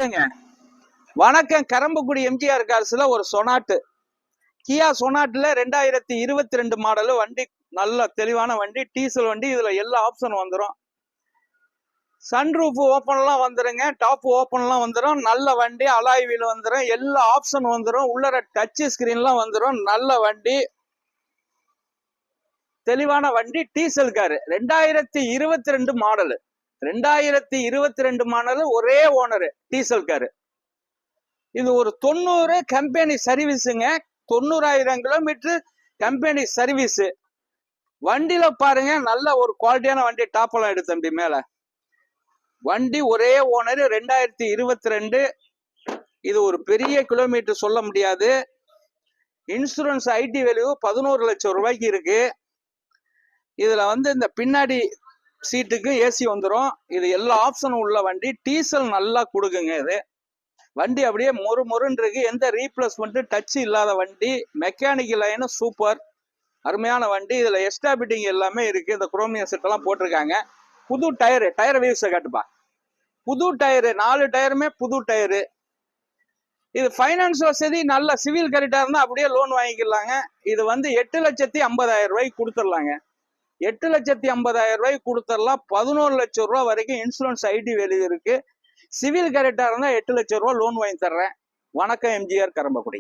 வணக்கம். கரம்பக்குடி எம்ஜிஆர் கார்ஸ்ல ஒரு சொனாட்டு, கியா சொனாட்டுல 2022 மாடல் வண்டி. நல்ல தெளிவான வண்டி, டீசல் வண்டி. இதுல எல்லா ஆப்ஷன் வந்துடும். சன்ரூஃப் ஓப்பன்லாம் வந்துருங்க, டாப் ஓப்பன்லாம் வந்துடும். நல்ல வண்டி, அலாய் வீல் வந்துடும், எல்லா ஆப்ஷன் வந்துடும். உள்ளர டச் ஸ்கிரீன்லாம் வந்துடும். நல்ல வண்டி, தெளிவான வண்டி, டீசல் காரு. 2022 மாடல். 2022 மாடல், ஒரே ஓனரு, டீசல் காரு. இது ஒரு 90 கம்பெனி சர்வீஸுங்க. 90,000 kilometre company service. வண்டியில பாருங்க, நல்ல ஒரு குவாலிட்டியான வண்டி. டாப்பெல்லாம் எடுத்து தம்பி மேல. வண்டி ஒரே ஓனர், 2022. இது ஒரு பெரிய கிலோமீட்டர் சொல்ல முடியாது. இன்சூரன்ஸ் ஐடி வேல்யூ 11 லட்சம் ரூபாய்க்கு இருக்கு. இதுல இந்த பின்னாடி சீட்டுக்கு ஏசி வந்துடும். இது எல்லா ஆப்ஷனும் உள்ள வண்டி. டீசல் நல்லா கொடுக்குங்க. இது வண்டி அப்படியே மொறுன்னு இருக்கு. எந்த ரீப்ளேஸ்மெண்ட் டச் இல்லாத வண்டி. மெக்கானிக்கல் லைனும் சூப்பர், அருமையான வண்டி. இதுல எக்ஸ்ட்ரா பிட்டிங் எல்லாமே இருக்கு. இந்த குரோமியம் செட் எல்லாம் போட்டிருக்காங்க. புது டயர் வீல்ஸை காட்டுப்பா. புது டயரு, 4 டயருமே புது டயரு. இது ஃபைனான்ஸ் வசதி, நல்ல சிவில் கரெக்டா இருந்தா அப்படியே லோன் வாங்கிக்கலாங்க. இது 8,50,000 ரூபாய்க்கு கொடுத்துடலாங்க. 8,50,000 ரூபாய்க்கு கொடுத்துடலாம். 11 லட்சம் ரூபாய் வரைக்கும் இன்சூரன்ஸ் ஐடி வேல்யூ இருக்கு. சிவில் கரெக்டா இருந்தா 8 லட்சம் ரூபாய் லோன் வாங்கி தர்றேன். வணக்கம். எம்ஜிஆர், கரம்பக்குடி.